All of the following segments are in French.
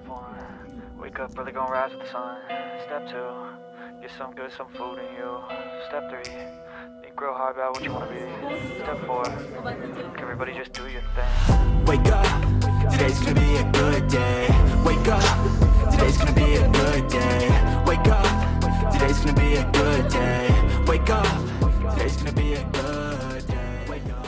Step 1, wake up early, gonna rise with the sun. Step 2, get some good, some food in you. Step 3, think real hard about what you wanna be. Step 4, everybody just do your thing. Wake up, today's gonna be a good day. Wake up, today's gonna be a good day. Wake up, today's gonna be a good day. Wake up, today's gonna be a good day. Wake up.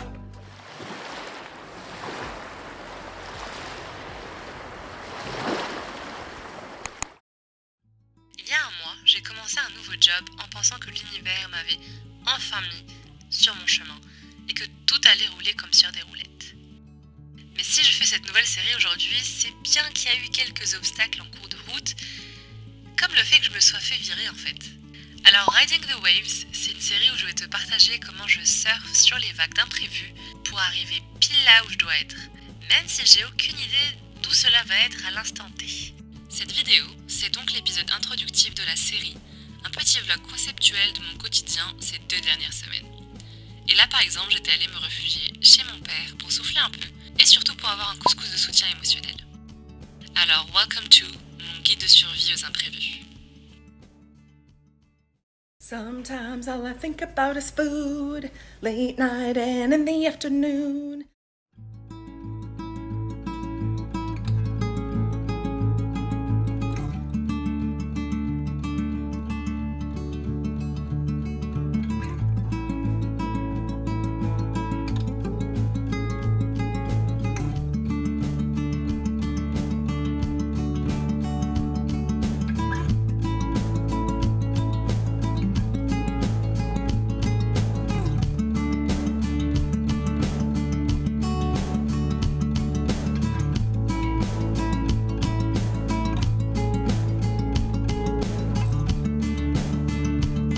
Il y a un mois, j'ai commencé un nouveau job en pensant que l'univers m'avait enfin mis sur mon chemin et que tout allait rouler comme sur des roulettes. Mais si je fais cette nouvelle série aujourd'hui, c'est bien qu'il y a eu quelques obstacles en cours de route, comme le fait que je me sois fait virer en fait. Alors Riding the Waves, c'est une série où je vais te partager comment je surfe sur les vagues d'imprévus pour arriver pile là où je dois être, même si j'ai aucune idée d'où cela va être à l'instant T. Cette vidéo, c'est donc l'épisode introductif de la série, un petit vlog conceptuel de mon quotidien ces 2 dernières semaines. Et là par exemple, j'étais allée me réfugier chez mon père pour souffler un peu, et surtout pour avoir un couscous de soutien émotionnel. Alors, welcome to mon guide de survie aux imprévus. Sometimes all I think about is food, late night and in the afternoon.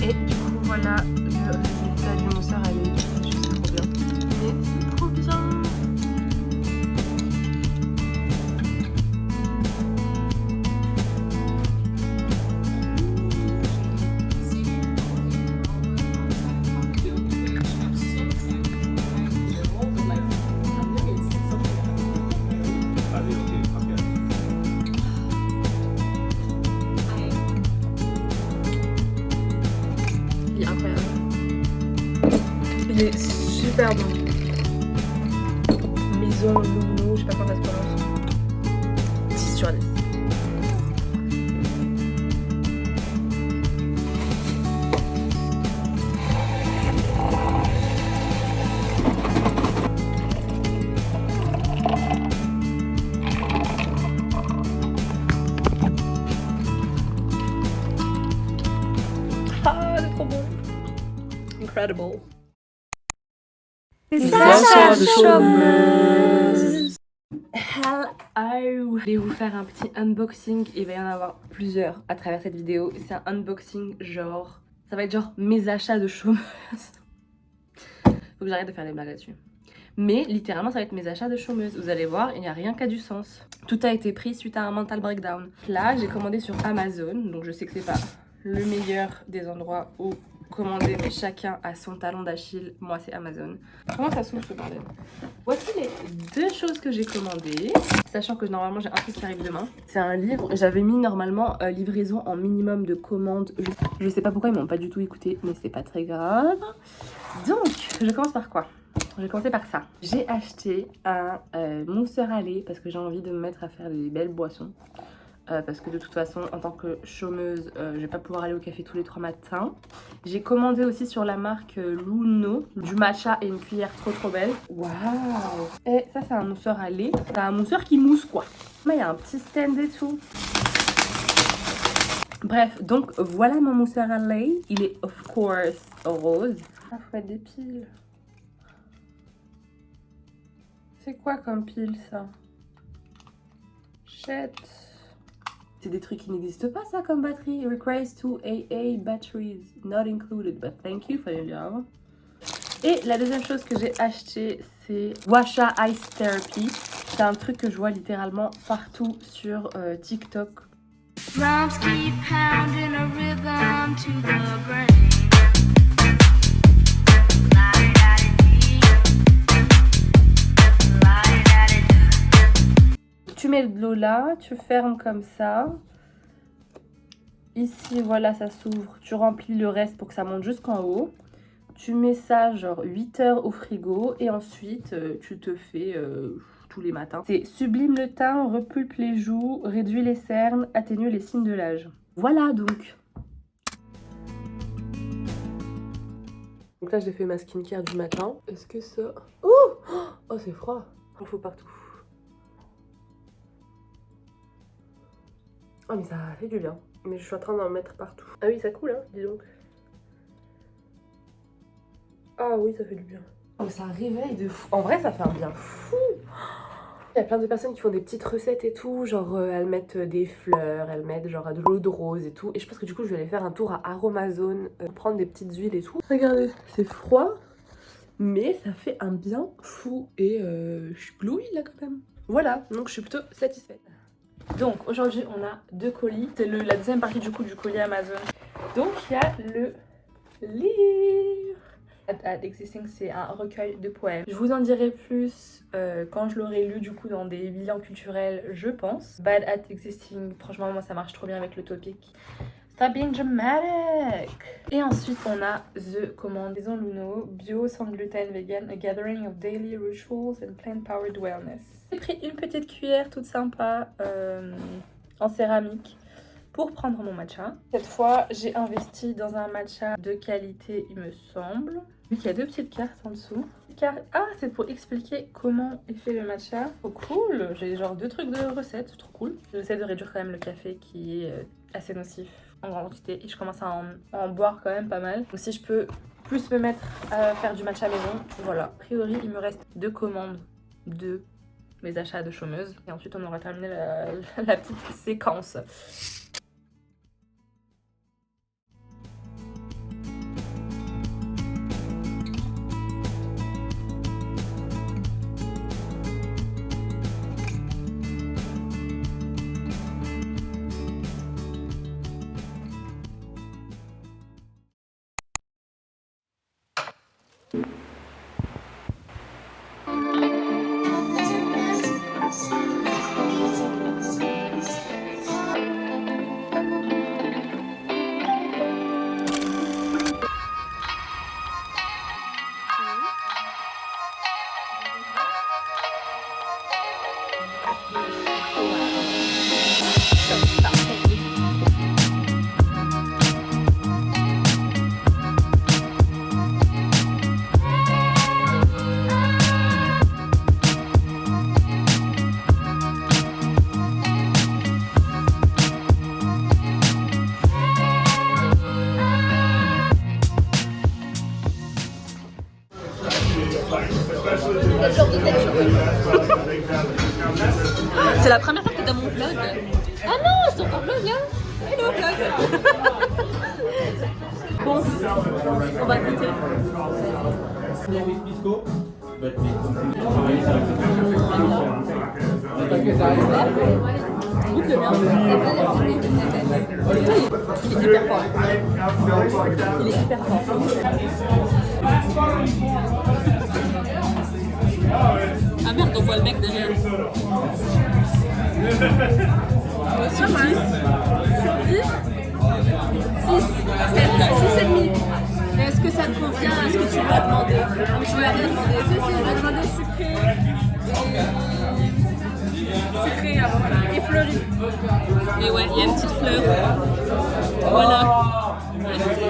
Et du coup voilà le résultat du mousseur à l'huile, c'est juste trop bien. Mais c'est trop bien. Il est incroyable. Il est super bon. Maison Luno, je sais pas comment ça se prononce. 10 sur 10. Ah, c'est trop bon. Incredible. Les achats de chômeuse. Hello. Je vais vous faire un petit unboxing. Il va y en avoir plusieurs à travers cette vidéo. C'est un unboxing genre... Ça va être genre mes achats de chômeuse. Faut que j'arrête de faire des blagues là-dessus. Mais littéralement ça va être mes achats de chômeuse. Vous allez voir, il n'y a rien qui a du sens. Tout a été pris suite à un mental breakdown. Là j'ai commandé sur Amazon. Donc je sais que c'est pas le meilleur des endroits où commander, mais chacun a son talon d'Achille. Moi c'est Amazon. Comment ça s'ouvre ce bordel? Voici les 2 choses que j'ai commandées, sachant que normalement j'ai un truc qui arrive demain. C'est un livre. J'avais mis normalement livraison en minimum de commandes. Je sais pas pourquoi ils m'ont pas du tout écouté, mais c'est pas très grave. Donc je commence par quoi? Je vais commencer par ça. J'ai acheté un mousseur à lait parce que j'ai envie de me mettre à faire des belles boissons. Parce que de toute façon, en tant que chômeuse, je vais pas pouvoir aller au café tous les 3 matins. J'ai commandé aussi sur la marque Luno du matcha et une cuillère trop belle. Waouh! Et ça, c'est un mousseur à lait. C'est un mousseur qui mousse quoi. Mais il y a un petit stand et tout. Bref, donc voilà mon mousseur à lait. Il est of course rose. Ah, faut mettre des piles. C'est quoi comme pile ça? Shit. C'est des trucs qui n'existent pas ça comme batterie. Requires 2 AA batteries not included, but thank you for the job. Et la deuxième chose que j'ai acheté, c'est Washa Ice Therapy. C'est un truc que je vois littéralement partout sur TikTok. Drums keep pounding a rhythm to the brain. Tu mets de l'eau là, tu fermes comme ça. Ici, voilà, ça s'ouvre. Tu remplis le reste pour que ça monte jusqu'en haut. Tu mets ça genre 8 heures au frigo et ensuite tu te fais tous les matins. C'est sublime le teint, repulpe les joues, réduit les cernes, atténue les signes de l'âge. Voilà donc. Donc là j'ai fait ma skincare du matin. Est-ce que ça... Oh c'est froid. Il faut partout. Oh mais ça fait du bien. Mais je suis en train d'en mettre partout. Ah oui ça coule hein, dis donc. Ah oui, ça fait du bien. Oh, c'est un réveil de fou. En vrai, ça fait un bien fou. Il y a plein de personnes qui font des petites recettes et tout. Genre, elles mettent des fleurs, elles mettent genre de l'eau de rose et tout. Et je pense que du coup, je vais aller faire un tour à Aromazone, prendre des petites huiles et tout. Regardez, c'est froid, mais ça fait un bien fou. Et je suis glowy là quand même. Voilà, donc je suis plutôt satisfaite. Donc, aujourd'hui, on a 2 colis. C'est la deuxième partie du coup du colis Amazon. Donc, il y a le livre. At Existing, c'est un recueil de poèmes. Je vous en dirai plus quand je l'aurai lu du coup dans des bilans culturels, je pense. Bad at Existing, franchement moi ça marche trop bien avec le topic. Stop being dramatic. Et ensuite on a The Maison Luno, bio, sans gluten, vegan, a gathering of daily rituals and plant-powered wellness. J'ai pris une petite cuillère toute sympa en céramique pour prendre mon matcha. Cette fois, j'ai investi dans un matcha de qualité, il me semble. Vu qu'il y a 2 petites cartes en dessous. Ah, c'est pour expliquer comment est fait le matcha. Oh cool, j'ai genre 2 trucs de recettes, c'est trop cool. J'essaie de réduire quand même le café qui est assez nocif en grande quantité. Et je commence à en boire quand même pas mal. Donc si je peux plus me mettre à faire du matcha maison, voilà. A priori, il me reste 2 commandes de mes achats de chômeuse. Et ensuite, on aura terminé la petite séquence. C'est la première fois que t'es dans mon vlog. Ah non, c'est ton vlog là. Hello vlog. Bon, on va goûter. Goûte le bien. Il est hyper fort. Il est hyper fort. Ah merde, on voit le mec derrière. Sur 10. Sur 10 6. 6,5. Est-ce que ça te convient? Est-ce que tu lui as demandé? Je lui ai rien demandé. Je lui ai demandé sucré. Sucré et fleuri. Et ouais, il y a une petite fleur. Voilà. Merci.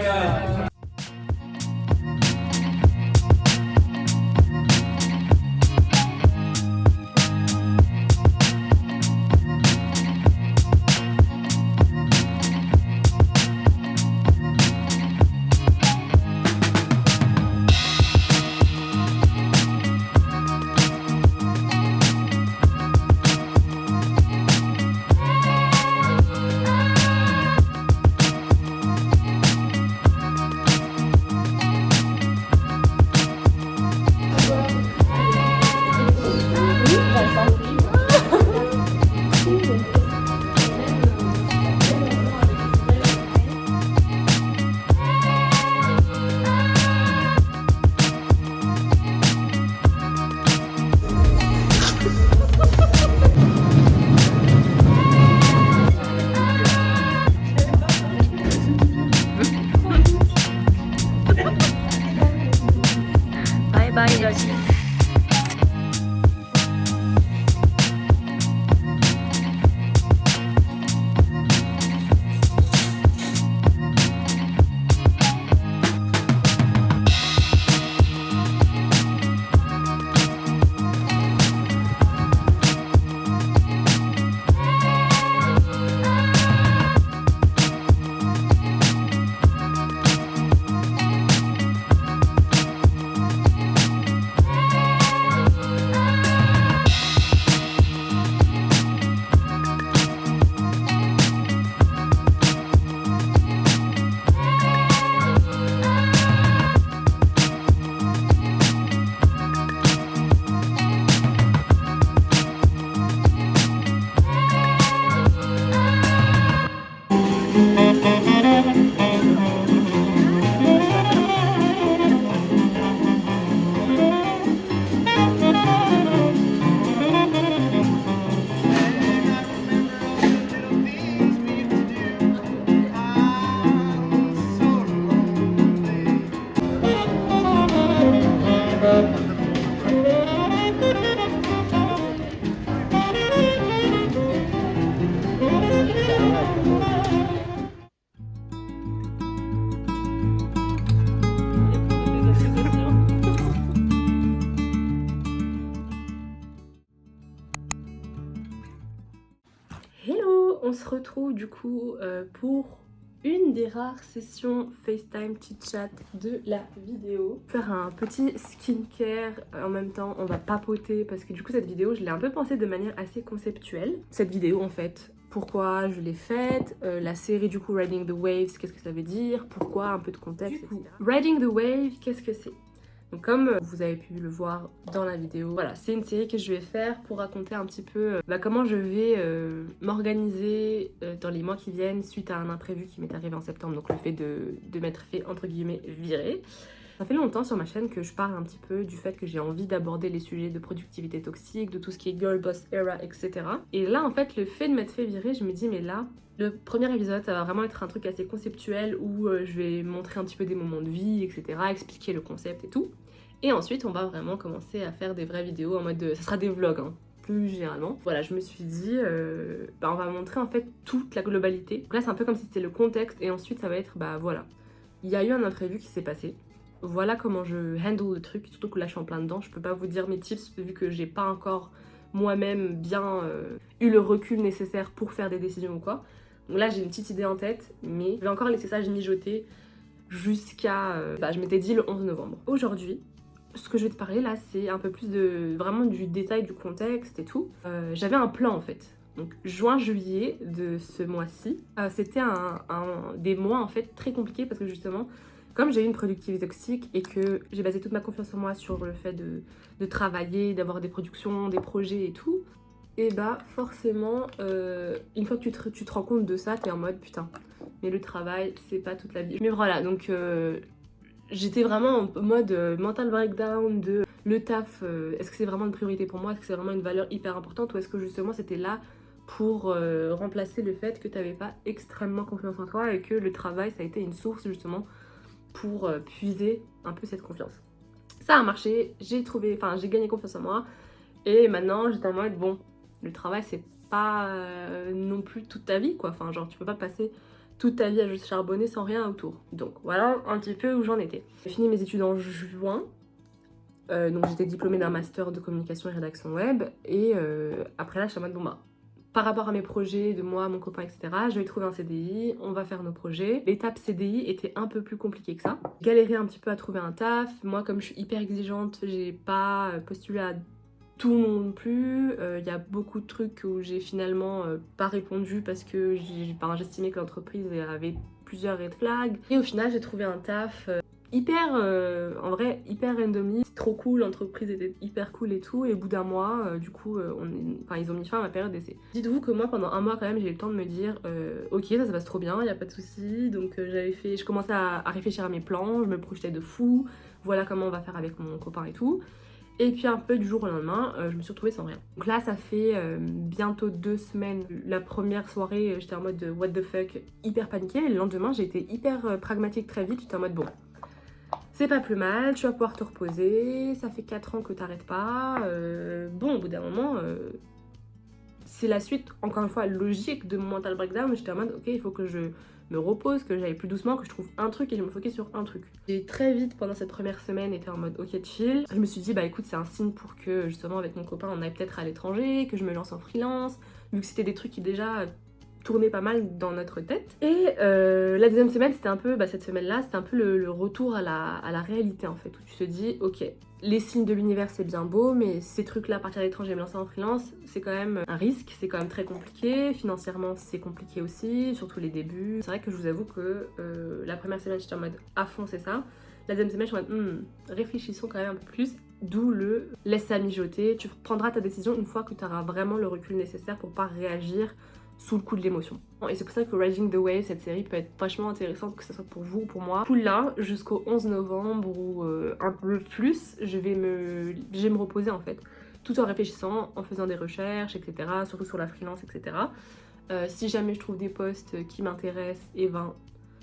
on se retrouve du coup pour une des rares sessions FaceTime chit-chat de la vidéo. Faire un petit skincare, en même temps on va papoter parce que du coup cette vidéo je l'ai un peu pensée de manière assez conceptuelle. Cette vidéo en fait, pourquoi je l'ai faite, la série du coup Riding the Waves, qu'est-ce que ça veut dire, pourquoi, un peu de contexte, etc. Riding the Wave, qu'est-ce que c'est? Donc comme vous avez pu le voir dans la vidéo, voilà, c'est une série que je vais faire pour raconter un petit peu comment je vais m'organiser dans les mois qui viennent suite à un imprévu qui m'est arrivé en septembre, donc le fait de m'être fait entre guillemets virer. Ça fait longtemps sur ma chaîne que je parle un petit peu du fait que j'ai envie d'aborder les sujets de productivité toxique, de tout ce qui est girl boss era, etc. Et là en fait le fait de m'être fait virer, je me dis mais là, le premier épisode ça va vraiment être un truc assez conceptuel où je vais montrer un petit peu des moments de vie, etc. Expliquer le concept et tout. Et ensuite on va vraiment commencer à faire des vraies vidéos en mode ça sera des vlogs hein, plus généralement. Voilà, je me suis dit on va montrer en fait toute la globalité. Donc là c'est un peu comme si c'était le contexte et ensuite ça va être voilà, il y a eu un imprévu qui s'est passé. Voilà comment je handle le truc, surtout que là je suis en plein dedans, je peux pas vous dire mes tips vu que j'ai pas encore moi-même bien eu le recul nécessaire pour faire des décisions ou quoi. Donc là j'ai une petite idée en tête, mais je vais encore laisser ça mijoter jusqu'à... je m'étais dit le 11 novembre. Aujourd'hui, ce que je vais te parler là, c'est un peu plus de vraiment du détail du contexte et tout. J'avais un plan en fait. Donc juin-juillet de ce mois-ci, c'était des mois en fait très compliqués parce que justement, comme j'ai eu une productivité toxique et que j'ai basé toute ma confiance en moi sur le fait de travailler, d'avoir des productions, des projets et tout, et forcément, une fois que tu te rends compte de ça, t'es en mode putain, mais le travail, c'est pas toute la vie. Mais voilà, donc j'étais vraiment en mode mental breakdown de le taf, est-ce que c'est vraiment une priorité pour moi, est-ce que c'est vraiment une valeur hyper importante ou est-ce que justement c'était là pour remplacer le fait que t'avais pas extrêmement confiance en toi et que le travail ça a été une source justement pour puiser un peu cette confiance. Ça a marché, j'ai gagné confiance en moi et maintenant j'étais en mode bon, le travail c'est pas non plus toute ta vie quoi, enfin genre tu peux pas passer toute ta vie à juste charbonner sans rien autour. Donc voilà un petit peu où j'en étais. J'ai fini mes études en juin, donc j'étais diplômée d'un master de communication et rédaction web et après là je suis en mode bon par rapport à mes projets, de moi, mon copain, etc., je vais trouver un CDI, on va faire nos projets. L'étape CDI était un peu plus compliquée que ça. Galérer un petit peu à trouver un taf. Moi, comme je suis hyper exigeante, j'ai pas postulé à tout non plus. Il y a beaucoup de trucs où j'ai finalement pas répondu parce que j'estimais que l'entreprise avait plusieurs red flags. Et au final, j'ai trouvé un taf en vrai, hyper randomly, trop cool, l'entreprise était hyper cool et tout, et au bout d'un mois, du coup, ils ont mis fin à ma période d'essai. Dites-vous que moi, pendant un mois quand même, j'ai eu le temps de me dire, ok, ça se passe trop bien, y a pas de souci, donc je commençais à réfléchir à mes plans, je me projetais de fou, voilà comment on va faire avec mon copain et tout. Et puis un peu du jour au lendemain, je me suis retrouvée sans rien. Donc là, ça fait bientôt 2 semaines. La première soirée, j'étais en mode what the fuck, hyper paniquée, et le lendemain, j'ai été hyper pragmatique très vite, j'étais en mode bon. C'est pas plus mal, tu vas pouvoir te reposer, ça fait 4 ans que t'arrêtes pas. Bon, au bout d'un moment, c'est la suite, encore une fois, logique de mon mental breakdown. J'étais en mode, ok, il faut que je me repose, que j'aille plus doucement, que je trouve un truc et je me focus sur un truc. J'ai très vite, pendant cette première semaine, été en mode, ok, chill. Je me suis dit, écoute, c'est un signe pour que, justement, avec mon copain, on aille peut-être à l'étranger, que je me lance en freelance, vu que c'était des trucs qui déjà tournait pas mal dans notre tête. Et la deuxième semaine, c'était un peu, cette semaine-là, c'était un peu le retour à la réalité en fait, où tu te dis, ok, les signes de l'univers c'est bien beau, mais ces trucs-là, partir à l'étranger et me lancer en freelance, c'est quand même un risque, c'est quand même très compliqué, financièrement c'est compliqué aussi, surtout les débuts. C'est vrai que je vous avoue que la première semaine j'étais en mode à fond c'est ça, la deuxième semaine je suis en mode réfléchissons quand même un peu plus, d'où le laisse ça mijoter, tu prendras ta décision une fois que tu auras vraiment le recul nécessaire pour pas réagir sous le coup de l'émotion. Et c'est pour ça que Riding the Wave, cette série peut être vachement intéressante, que ce soit pour vous ou pour moi. Du coup là, jusqu'au 11 novembre ou un peu plus, je vais me reposer en fait, tout en réfléchissant, en faisant des recherches, etc. Surtout sur la freelance, etc. Si jamais je trouve des posts qui m'intéressent,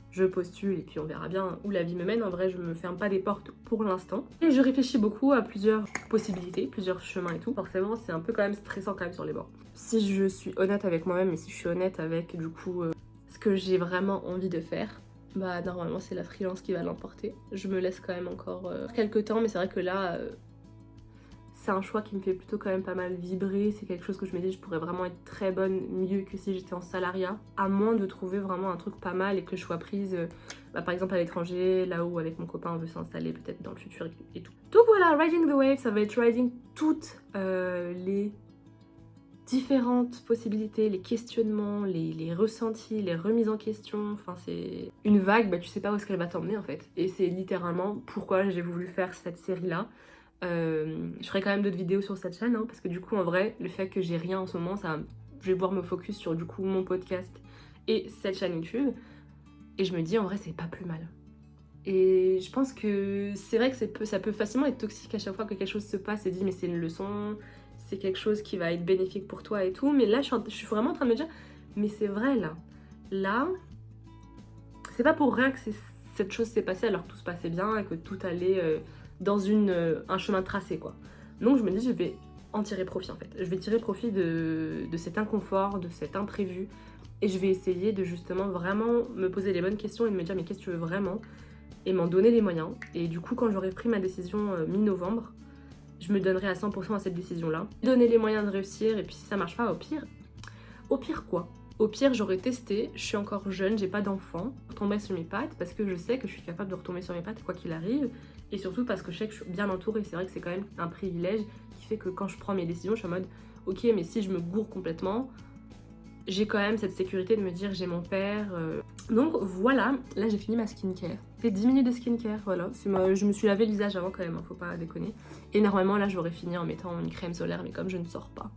je postule et puis on verra bien où la vie me mène. En vrai, je me ferme pas des portes pour l'instant. Et je réfléchis beaucoup à plusieurs possibilités, plusieurs chemins et tout. Forcément, c'est un peu quand même stressant quand même sur les bords. Si je suis honnête avec moi-même et si je suis honnête avec du coup ce que j'ai vraiment envie de faire, normalement c'est la freelance qui va l'emporter. Je me laisse quand même encore quelques temps, mais c'est vrai que là, c'est un choix qui me fait plutôt quand même pas mal vibrer. C'est quelque chose que je me dis, je pourrais vraiment être très bonne, mieux que si j'étais en salariat. À moins de trouver vraiment un truc pas mal et que je sois prise, par exemple à l'étranger, là où avec mon copain on veut s'installer peut-être dans le futur et tout. Donc voilà, Riding the Wave, ça va être riding toutes les différentes possibilités, les questionnements, les ressentis, les remises en question. Enfin, c'est une vague, bah tu sais pas où est-ce qu'elle va t'emmener en fait. Et c'est littéralement pourquoi j'ai voulu faire cette série-là. Je ferai quand même d'autres vidéos sur cette chaîne, hein, parce que du coup, en vrai, le fait que j'ai rien en ce moment, je vais pouvoir me focus sur du coup mon podcast et cette chaîne YouTube. Et je me dis, en vrai, c'est pas plus mal. Et je pense que c'est vrai que ça peut facilement être toxique à chaque fois que quelque chose se passe et dit, mais c'est une leçon, c'est quelque chose qui va être bénéfique pour toi et tout. Mais là, je suis vraiment en train de me dire, mais c'est vrai là. Là, c'est pas pour rien que cette chose s'est passée alors que tout se passait bien et que tout allait dans un chemin tracé, quoi. Donc je me dis, je vais en tirer profit en fait. Je vais tirer profit de cet inconfort, de cet imprévu. Et je vais essayer de justement vraiment me poser les bonnes questions et de me dire, mais qu'est-ce que tu veux vraiment ? Et m'en donner les moyens. Et du coup, quand j'aurai pris ma décision mi-novembre, je me donnerai à 100% à cette décision-là. Donner les moyens de réussir, et puis si ça marche pas, au pire quoi ? Au pire, j'aurais testé, je suis encore jeune, j'ai pas d'enfant, retomber sur mes pattes, parce que je sais que je suis capable de retomber sur mes pattes quoi qu'il arrive, et surtout parce que je sais que je suis bien entourée. C'est vrai que c'est quand même un privilège qui fait que quand je prends mes décisions, je suis en mode, ok, mais si je me gourre complètement, j'ai quand même cette sécurité de me dire j'ai mon père. Donc voilà, là j'ai fini ma skincare. Fait 10 minutes de skincare, voilà. Je me suis lavé le visage avant quand même, hein, faut pas déconner. Et normalement là j'aurais fini en mettant une crème solaire, mais comme je ne sors pas,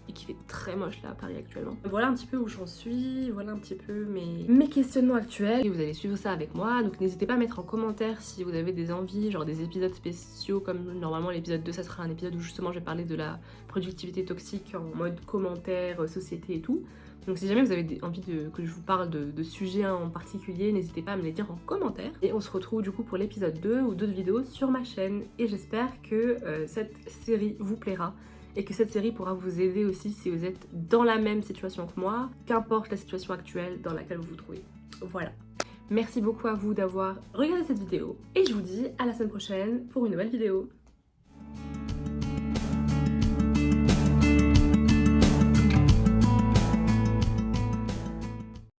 et qu'il fait très moche là à Paris actuellement. Voilà un petit peu où j'en suis, voilà un petit peu mes questionnements actuels. Et vous allez suivre ça avec moi, donc n'hésitez pas à mettre en commentaire si vous avez des envies, genre des épisodes spéciaux, comme normalement l'épisode 2, ça sera un épisode où justement je vais parler de la productivité toxique en mode commentaire, société et tout. Donc si jamais vous avez envie que je vous parle de sujets en particulier, n'hésitez pas à me les dire en commentaire. Et on se retrouve du coup pour l'épisode 2 ou d'autres vidéos sur ma chaîne. Et j'espère que cette série vous plaira. Et que cette série pourra vous aider aussi si vous êtes dans la même situation que moi, qu'importe la situation actuelle dans laquelle vous vous trouvez. Voilà. Merci beaucoup à vous d'avoir regardé cette vidéo. Et je vous dis à la semaine prochaine pour une nouvelle vidéo.